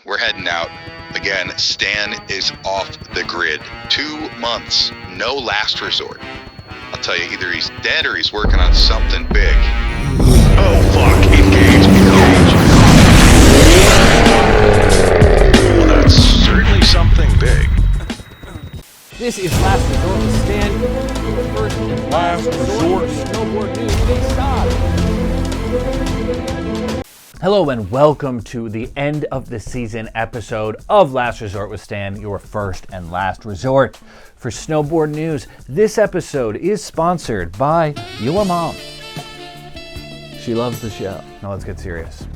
we're heading out. Again, Stan is off the grid. 2 months, no last resort. I'll tell you, either he's dead or he's working on something big. Oh fuck, engage. Well, that's certainly something big. This is Last Resort with Stan, your first and last resort snowboard news. Hello and welcome to the end of the season episode of Last Resort with Stan, your first and last resort for snowboard news. This episode is sponsored by your mom. She loves the show. Now let's get serious.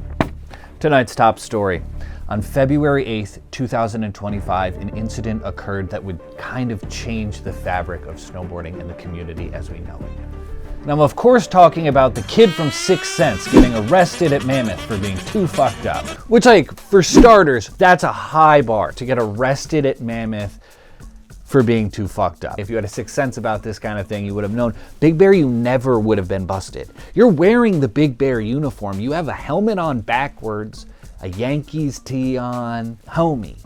Tonight's top story. On February 8th, 2025, an incident occurred that would kind of change the fabric of snowboarding in the community as we know it. Now, I'm of course talking about the kid from Sixth Sense getting arrested at Mammoth for being too fucked up. Which, for starters, that's a high bar to get arrested at Mammoth for being too fucked up. If you had a sixth sense about this kind of thing, you would have known Big Bear, you never would have been busted. You're wearing the Big Bear uniform. You have a helmet on backwards, a Yankees tee on. Homie,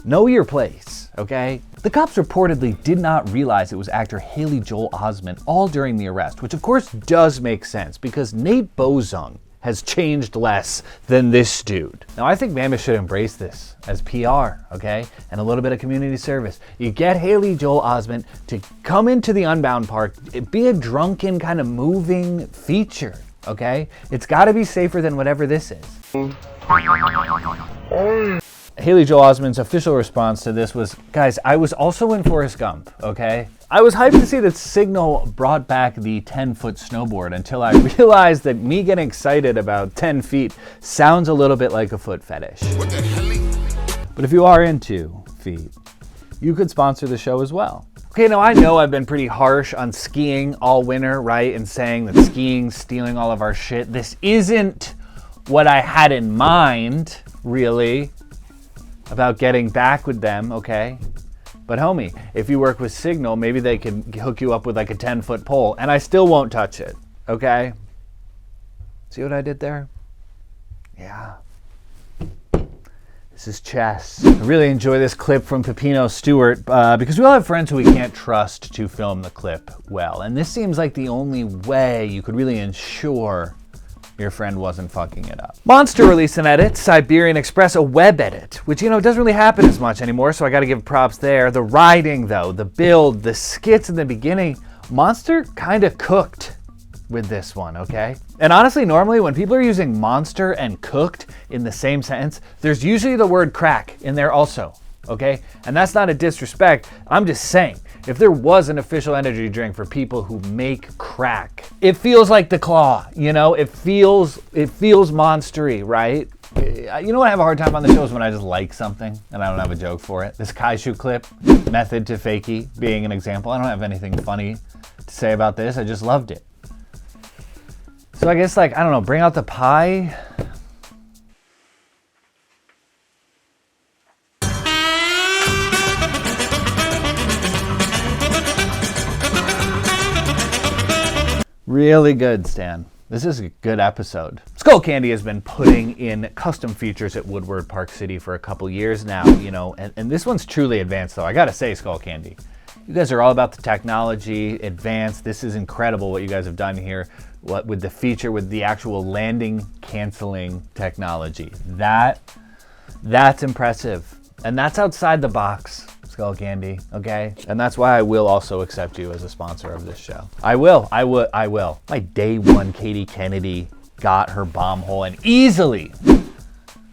know your place, okay? The cops reportedly did not realize it was actor Haley Joel Osment all during the arrest, which of course does make sense because Nate Bozung has changed less than this dude. Now I think Mammoth should embrace this as PR, okay? And a little bit of community service. You get Haley Joel Osment to come into the Unbound Park, be a drunken kind of moving feature, okay? It's gotta be safer than whatever this is. Haley Joel Osment's official response to this was, guys, I was also in Forrest Gump, okay? I was hyped to see that Signal brought back the 10-foot snowboard until I realized that me getting excited about 10 feet sounds a little bit like a foot fetish. What the hell? But if you are into feet, you could sponsor the show as well. Okay, now I know I've been pretty harsh on skiing all winter, right? And saying that skiing's stealing all of our shit. This isn't what I had in mind, really, about getting back with them, okay? But homie, if you work with Signal, maybe they can hook you up with like a 10-foot pole, and I still won't touch it, okay? See what I did there? Yeah. This is chess. I really enjoy this clip from Pipino Stewart because we all have friends who we can't trust to film the clip well, and this seems like the only way you could really ensure your friend wasn't fucking it up. Monster released an edit, Siberian Express a web edit, which, doesn't really happen as much anymore, so I gotta give props there. The writing, though, the build, the skits in the beginning, Monster kinda cooked with this one, okay? And honestly, normally when people are using monster and cooked in the same sentence, there's usually the word crack in there also, okay? And that's not a disrespect, I'm just saying, if there was an official energy drink for people who make crack, it feels like the Claw, It feels monstery, right? You know what I have a hard time on the show is when I just like something and I don't have a joke for it. This Kaisu Clip method to Fakie being an example. I don't have anything funny to say about this. I just loved it. So I guess I don't know, bring out the pie. Really good, Stan. This is a good episode. Skull Candy has been putting in custom features at Woodies Park City for a couple years now, and this one's truly advanced though. I gotta say, Skull Candy, you guys are all about the technology, advanced. This is incredible what you guys have done here. What with the feature, with the actual landing canceling technology. That's impressive. And that's outside the box, Skull Candy, okay? And that's why I will also accept you as a sponsor of this show. I will. My day one Katie Kennedy got her Bombhole, and easily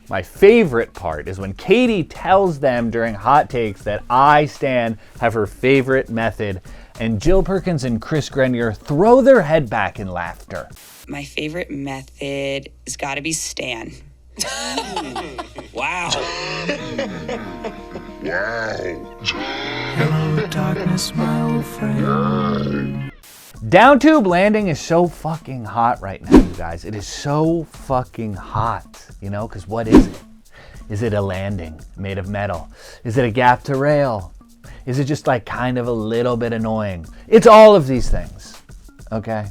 my favorite part is when Katie tells them during hot takes that I, Stan, have her favorite method, and Jill Perkins and Chris Grenier throw their head back in laughter. My favorite method has got to be Stan. Wow. Hello, darkness, my old friend. Down tube landing is so fucking hot right now, you guys. It is so fucking hot, because what is it? Is it a landing made of metal? Is it a gap to rail? Is it just kind of a little bit annoying? It's all of these things, okay?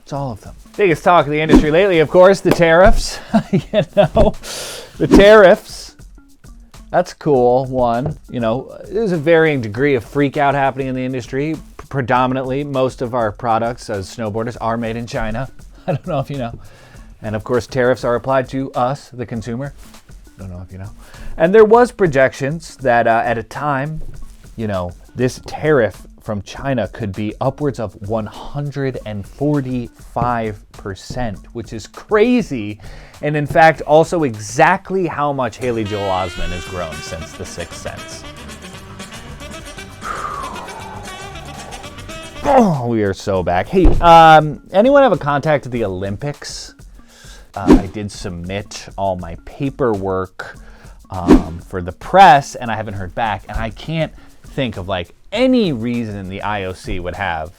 It's all of them. Biggest talk of the industry lately, of course, the tariffs. The tariffs That's cool, one. You know, there's a varying degree of freak out happening in the industry. Predominantly, most of our products as snowboarders are made in China. I don't know if you know. And of course, tariffs are applied to us, the consumer. Don't know if you know. And there was projections that at a time, you know, this tariff from China could be upwards of 145%, which is crazy. And in fact, also exactly how much Haley Joel Osment has grown since The Sixth Sense. Oh, we are so back. Hey, anyone have a contact at the Olympics? I did submit all my paperwork for the press, and I haven't heard back. And I can't think of like any reason the IOC would have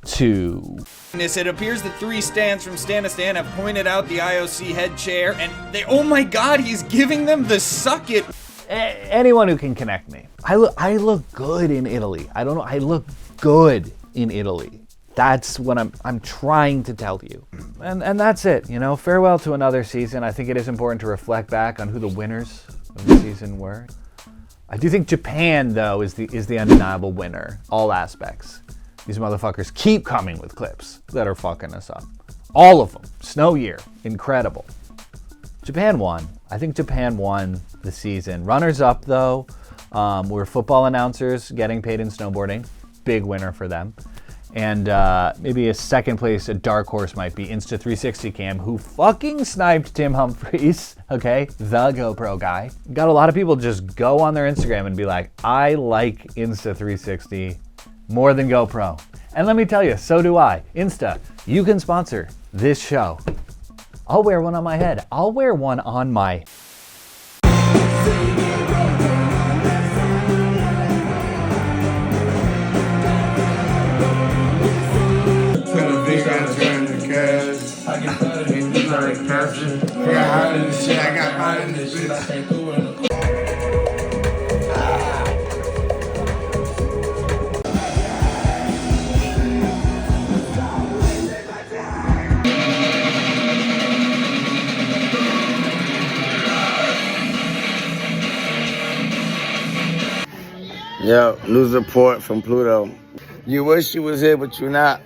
to. It appears that 3 stands from Stand to Stand have pointed out the IOC head chair, and they, oh my God, he's giving them the suck it. Anyone who can connect me. I look good in Italy. I don't know. I look good in Italy. That's what I'm trying to tell you. And that's it. You know, farewell to another season. I think it is important to reflect back on who the winners of the season were. I do think Japan, though, is the undeniable winner. All aspects. These motherfuckers keep coming with clips that are fucking us up. All of them. Snow year. Incredible. Japan won. I think Japan won the season. Runners up, though, were football announcers getting paid in snowboarding. Big winner for them. And maybe a second place, a dark horse might be Insta360 Cam, who fucking sniped Tim Humphries, okay? The GoPro guy. Got a lot of people just go on their Instagram and be like, I like Insta360 more than GoPro. And let me tell you, so do I. Insta, you can sponsor this show. I'll wear one on my head. I'll wear one on my... Yo, news report from Pluto. You wish you was here, but you're not.